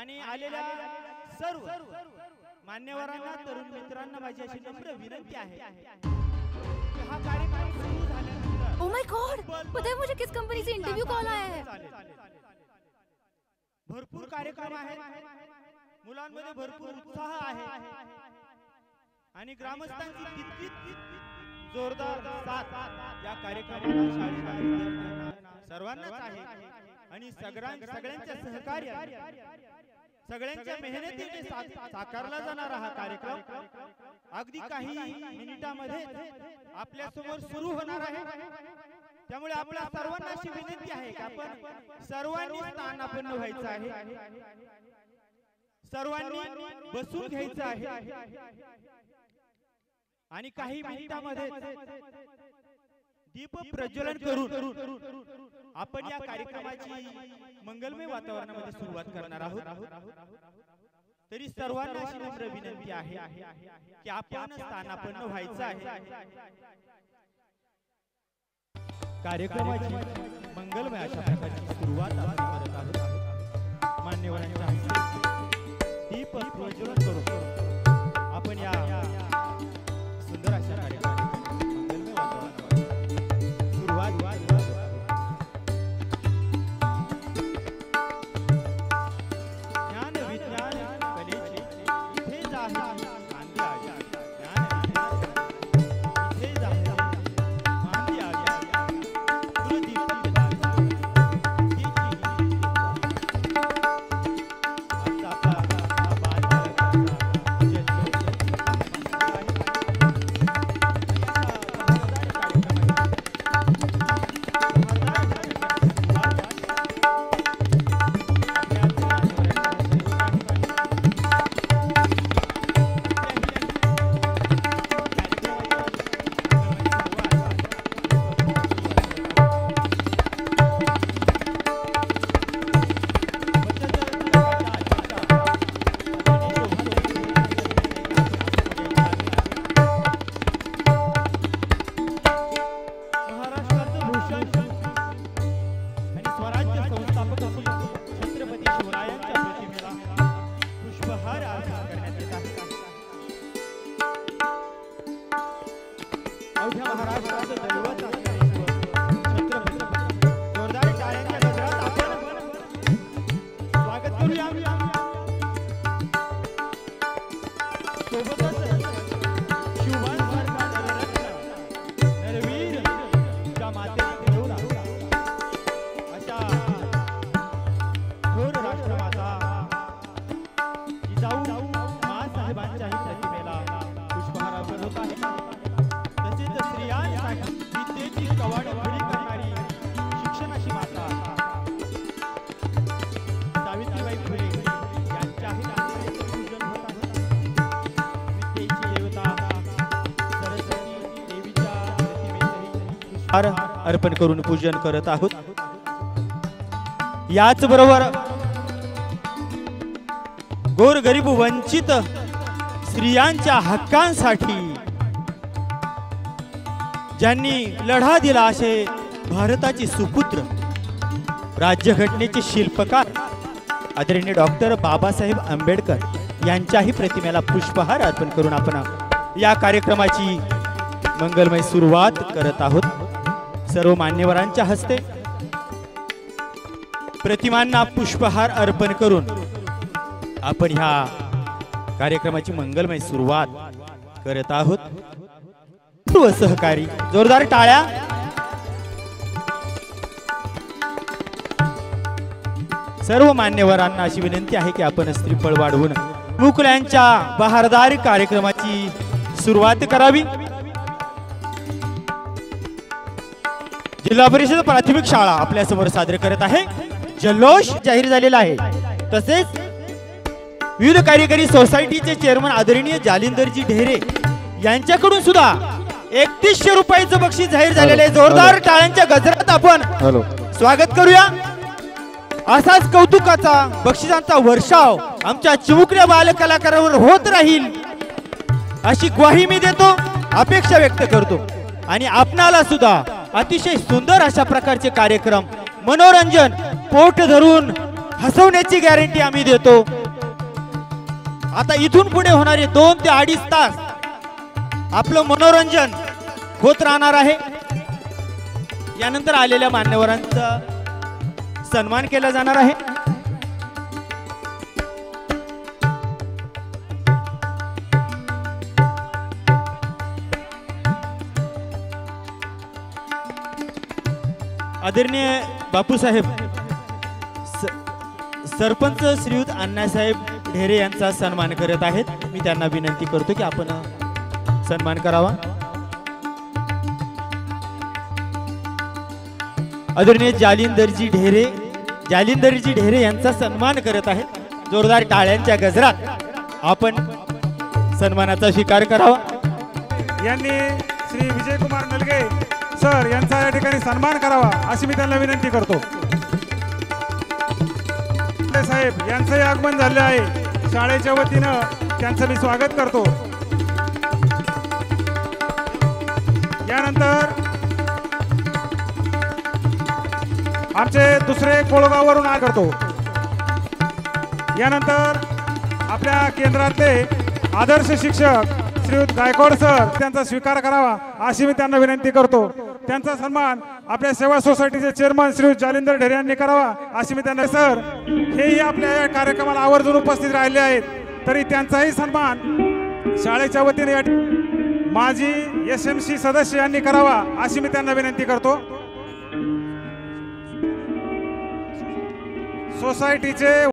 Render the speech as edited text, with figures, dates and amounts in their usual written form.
आणि आलेल्या सर्व मान्यवरांना तरुण मित्रांना माझी अशी नम्र विनंती आहे कि हा कार्यक्रम सुरू झाल्यानंतर ओह माय गॉड, पता है मुझे किस कंपनी से इंटरव्यू कॉल आया है? भरपूर कार्यक्रम आहेत, मुलांमध्ये भरपूर उत्साह आहे आणि ग्रामस्थांची तितकीच जोरदार साथ या कार्यक्रमाला शाळेच्या विद्यार्थ्यांना सर्वांनाच आहे आणि सगळ्यांच्या सहकार्य सगळ्यांच्या मेहनतीने साकारला जाणारा हा कार्यक्रम अगदी काही मिनिटांमध्ये आपल्या समोर सुरू होणार आहे। त्यामुळे आपल्या सर्वांना अशी विनंती आहे की आपण सर्वांनी स्थानापन्न व्हायचं आहे, सर्वांनी बसून घ्यायचं आहे आणि काही मिनिटांमध्ये दीप प्रज्वलन करून आपण या कार्यक्रमाची मंगलमय वातावरणामध्ये सुरुवात करणार आहोत। तरी सर्वांना अशी नम्र विनंती आहे की आपण स्थानापन्न व्हायचं आहे। कार्यक्रमाची मंगलमय अशा प्रकारची सुरुवात आपण करत आहोत। मान्यवरांच्या हस्ते दीप प्रज्वलन करून आपण या सुंदर अशा कार्यक्रमाची मंगलमय वातावरणामध्ये सुरुवात ज्ञान विज्ञान कलेचे इथेच आहे गांधी आजी, ज्ञान इथेच आहे गांधी आजी, कुलदीप अर्पण करून पूजन करत आहोत। याच बरोबर गोरगरीब वंचित स्त्रियांच्या हक्कांसाठी ज्यांनी लढा दिला असे भारताचे सुपुत्र राज्यघटनेचे शिल्पकार आदरणीय डॉक्टर बाबासाहेब आंबेडकर यांच्याही प्रतिमेला पुष्पहार अर्पण करून आपण या कार्यक्रमाची मंगलमय सुरुवात करत आहोत। सर्व मान्यवरांच्या हस्ते प्रतिमांना पुष्पहार अर्पण करून आपण ह्या कार्यक्रमाची मंगलमय सुरुवात करत आहोत। सर्व सहकारी जोरदार टाळ्या। सर्व मान्यवरांना अशी विनंती आहे की आपण स्त्रीफळ वाढवून मुकुल्यांच्या बहारदार कार्यक्रमाची सुरुवात करावी। जिल्हा परिषद प्राथमिक शाळा आपल्या समोर सादर करत आहे। जल्लोष जाहीर झालेला आहे। तसेच विविध कार्यकारी सोसायटीचे चेअरमन आदरणीय जालिंदरजी ढेरे यांच्याकडून सुद्धा 3100 रुपयाचं बक्षीस जाहीर झालेले आहे। जोरदार टाळ्यांच्या गजरात आपण स्वागत करूया। असाच कौतुकाचा बक्षिसांचा वर्षाव आमच्या चिमुकल्या बाल कलाकारांवर होत राहील अशी ग्वाही मी देतो, अपेक्षा व्यक्त करतो आणि आपणाला सुद्धा अतिशय सुंदर अशा प्रकारचे कार्यक्रम मनोरंजन पोट धरून हसवण्याची गॅरंटी आम्ही देतो। आता इथून पुढे होणारे 2 ते 2.5 तास आपलं मनोरंजन होत राहणार आहे। यानंतर आलेल्या मान्यवरांचा सन्मान केला जाणार आहे। आदरणीय बापूसाहेब सरपंच श्रीयुत अण्णासाहेब ढेरे यांचा सन्मान करत आहेत। मी त्यांना विनंती करतो की आपण सन्मान करावा। आदरणीय जालिंदरजी ढेरे यांचा सन्मान करत आहेत। जोरदार टाळ्यांच्या गजरात आपण सन्मानाचा स्वीकार करावा। यांनी श्री विजयकुमार नलगे सर यांचा या ठिकाणी सन्मान करावा अशी मी त्यांना विनंती करतो। साहेब यांचंही आगमन झाले आहे। शाळेच्या वतीनं त्यांचं मी स्वागत करतो। यानंतर आमचे दुसरे कोळगाववरून करतो। यानंतर आपल्या केंद्रातले आदर्श शिक्षक श्रीयुत गायकवाड सर त्यांचा स्वीकार करावा अशी मी त्यांना विनंती करतो। त्यांचा सन्मान आपल्या सेवा सोसायटीचे चेअरमन श्रीयुत जालिंदर ढेरे यांनी करावा अशी मी त्यांना सर हेही आपल्या या कार्यक्रमाला आवर्जून उपस्थित राहिले आहेत तरी त्यांचाही सन्मान शाळेच्या वतीने माजी SMC सदस्य यांनी करावा अशी मी त्यांना विनंती करतो। सोसायटीचे